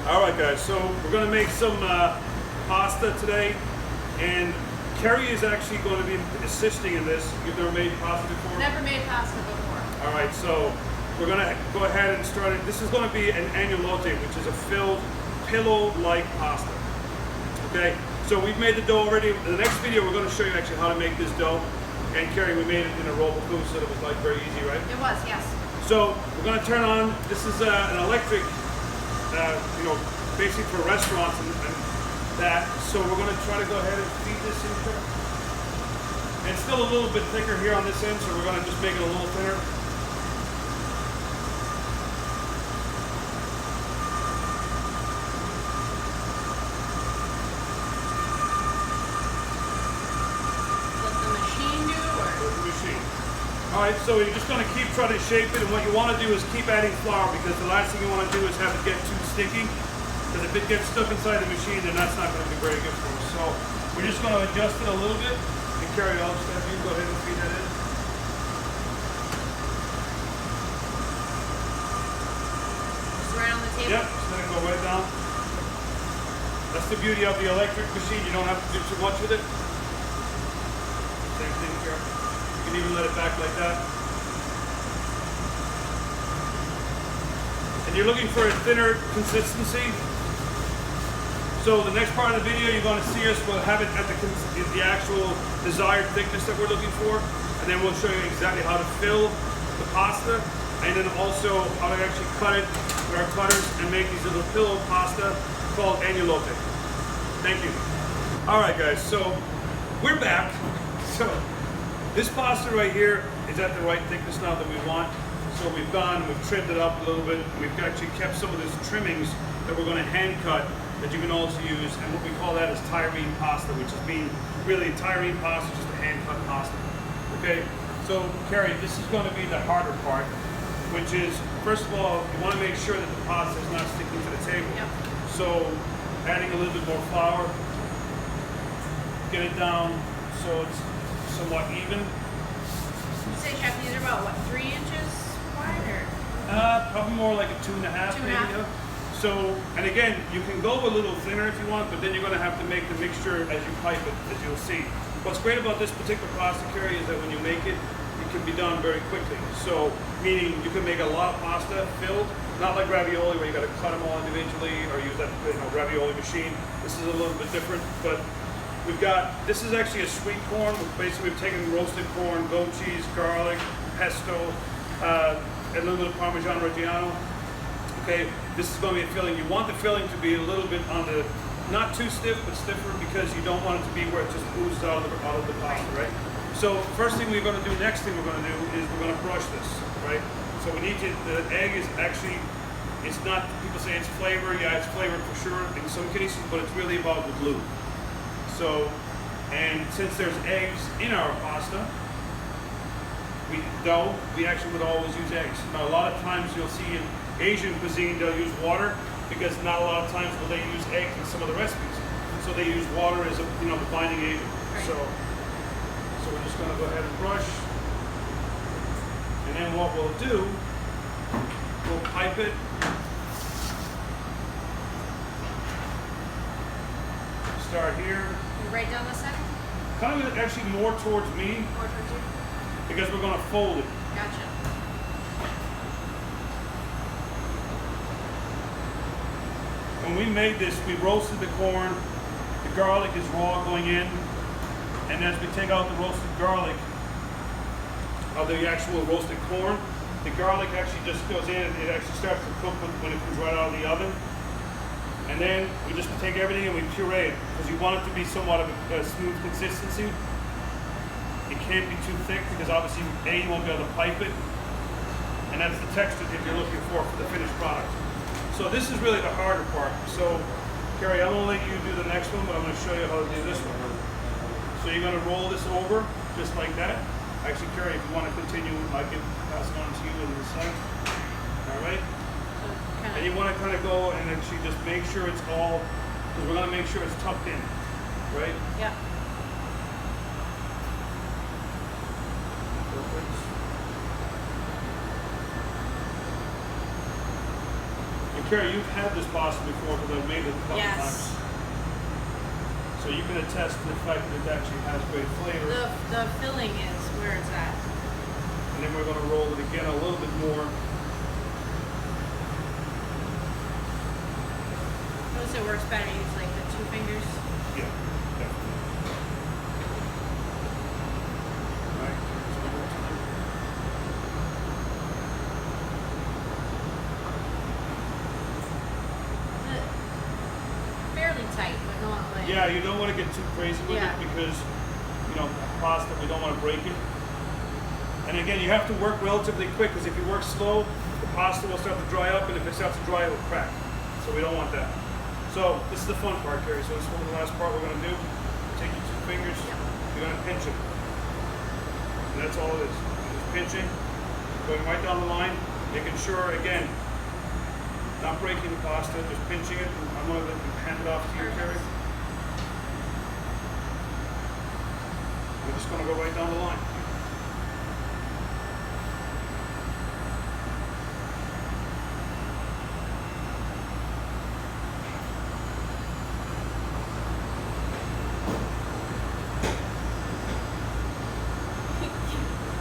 All right, guys, so we're gonna make some pasta today, and Carrie is actually going to be assisting in this. You've never made pasta before? Never made pasta before. All right, so we're gonna go ahead and start it. This is gonna be an agnolotti, which is a filled pillow-like pasta. Okay, so we've made the dough already. In the next video, we're gonna show you actually how to make this dough. And Carrie, we made it in a roll so that it was like very easy, right? It was, yes. So we're gonna turn on, this is an electric, basically for restaurants and that. So we're gonna try to go ahead and feed this in here. And it's still a little bit thicker here on this end, so we're gonna just make it a little thinner. All right, so you're just going to keep trying to shape it, and what you want to do is keep adding flour, because the last thing you want to do is have it get too sticky, because if it gets stuck inside the machine, then that's not going to be very good for us. So we're just going to adjust it a little bit, and Carrie, I'll just have you go ahead and feed that in. Just right on the table? Yep, just let it go right down. That's the beauty of the electric machine. You don't have to do too much with it. Same thing here. You can even let it back like that. And you're looking for a thinner consistency. So the next part of the video, you're going to see us, we'll have it at the actual desired thickness that we're looking for. And then we'll show you exactly how to fill the pasta, and then also how to actually cut it with our cutters and make these little pillow pasta called agnolotti. Thank you. All right, guys, so we're back. So this pasta right here is at the right thickness now that we want. So we've trimmed it up a little bit. We've actually kept some of these trimmings that we're going to hand cut that you can also use. And what we call that is tyrine pasta, which is really tyrine pasta, just a hand cut pasta. Okay, so Carrie, this is going to be the harder part, which is, first of all, you want to make sure that the pasta is not sticking to the table. Yep. So adding a little bit more flour, get it down so it's somewhat even. You say, Chef, these are about, what, 3 inches wide, or? Probably more like a 2.5 maybe. Yeah. So, and again, you can go a little thinner if you want, but then you're going to have to make the mixture as you pipe it, as you'll see. What's great about this particular pasta, Carrie, is that when you make it, it can be done very quickly. So, meaning you can make a lot of pasta filled, not like ravioli where you got to cut them all individually or use that ravioli machine. This is a little bit different, but this is actually a sweet corn. Basically, we've taken roasted corn, goat cheese, garlic, pesto, a little bit of Parmesan Reggiano. Okay, this is going to be a filling. You want the filling to be a little bit on the, not too stiff, but stiffer, because you don't want it to be where it just oozes out of the pasta, right? So first thing next thing we're going to do is we're going to brush this, right? So the egg is actually, it's not, people say it's flavor. Yeah, it's flavor for sure in some cases, but it's really about the glue. So, and since there's eggs in our pasta, we actually would always use eggs. Now, a lot of times you'll see in Asian cuisine, they'll use water, because not a lot of times will they use eggs in some of the recipes. So they use water as the binding agent. Right. So we're just gonna go ahead and brush. And then what we'll do, we'll pipe it. Start here. Right down the center? Kind of actually more towards me. More towards you? Because we're going to fold it. Gotcha. When we made this, we roasted the corn. The garlic is raw going in. And as we take out the roasted garlic of the actual roasted corn, the garlic actually just goes in. It actually starts to cook when it comes right out of the oven. And then we just take everything and we puree it, because you want it to be somewhat of a smooth consistency. It can't be too thick, because obviously you won't be able to pipe it. And that's the texture that you're looking for the finished product. So this is really the harder part. So Carrie, I'm gonna let you do the next one, but I'm gonna show you how to do this one. So you're gonna roll this over, just like that. Actually, Carrie, if you want to continue, I can pass it on to you on this side. All right? And you want to kind of go and actually just make sure it's all, because we're going to make sure it's tucked in, right? Yeah. Perfect. Carrie, you've had this pasta before because I've made it a couple Yes. times. So you can attest to the fact that it actually has great flavor. The filling is where it's at. And then we're going to roll it again a little bit more. Notice it works better to use like the 2 fingers. Yeah, definitely. Right. So one more time. Fairly tight, but not like. Yeah, you don't want to get too crazy with Yeah. it because, you know, pasta, we don't want to break it. And again, you have to work relatively quick because if you work slow, the pasta will start to dry up, and if it starts to dry, it will crack. So we don't want that. So this is the fun part, Carrie. So this is the last part we're going to do. Take your 2 fingers, you're going to pinch it. And that's all it is. Just pinching, going right down the line, making sure, again, not breaking the pasta, just pinching it. I'm going to hand it off to you, Carrie. We're just going to go right down the line.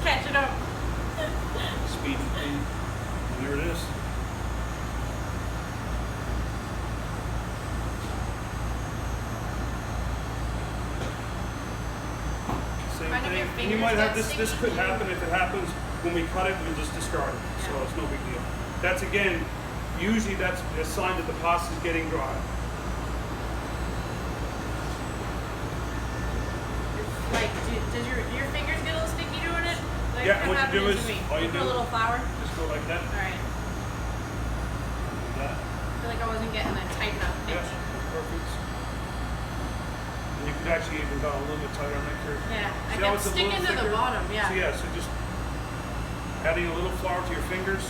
Catch it up. Speed and clean. And there it is. Same Finding thing. your And you fingers might have get this sticky could too. happen. If it happens when we cut it, we just discard it. So Yeah. it's no big deal. That's again, usually that's a sign that the pasta is getting dry. Like, does your fingers get a little sticky doing it? Like Yeah, what you happened do to is- me. all you Put do- a little flour. Just go like that. All right. Like that. I feel like I wasn't getting a tight enough Yeah, pinch. perfect. And you could actually even go a little bit tighter on that curve. Yeah, I See how kept it's a sticking little to the thicker? bottom. Yeah. So yeah, so just adding a little flour to your fingers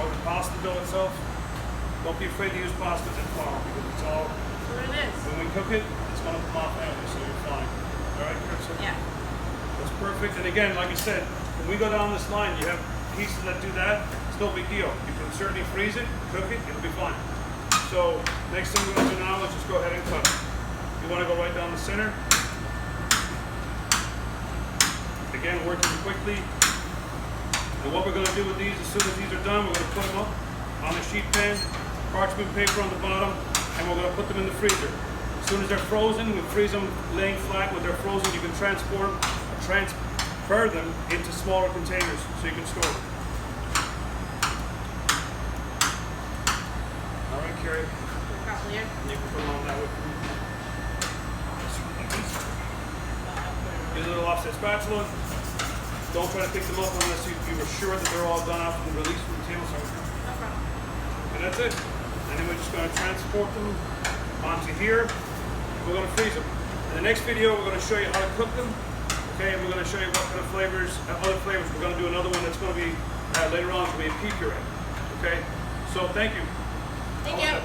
or the pasta dough itself. Don't be afraid to use pasta and flour because it's all, That's what it is. when we cook it, it's going to come off anyway, so you're fine. All right, Chris? Yeah. That's perfect. And again, like I said, when we go down this line, you have pieces that do that. It's no big deal. You can certainly freeze it, cook it, it'll be fine. So next thing we're going to do now is just go ahead and cut it. You want to go right down the center. Again, working quickly. And what we're going to do with these, as soon as these are done, we're going to put them up on the sheet pan, parchment paper on the bottom, and we're going to put them in the freezer. As soon as they're frozen, we freeze them laying flat. When they're frozen, you can transfer them into smaller containers so you can store them. All right, Carrie, Probably it. you can put them on that way. Use a little offset spatula. Don't try to pick them up unless you were sure that they're all done after the release from the table. No problem. And that's it. And then we're just going to transport them onto here. We're going to freeze them. In the next video, we're going to show you how to cook them. Okay, and we're going to show you what kind of flavors, other flavors. We're going to do another one that's going to be later on. It's going to be a pea puree. Okay, so thank you. Thank All you. set.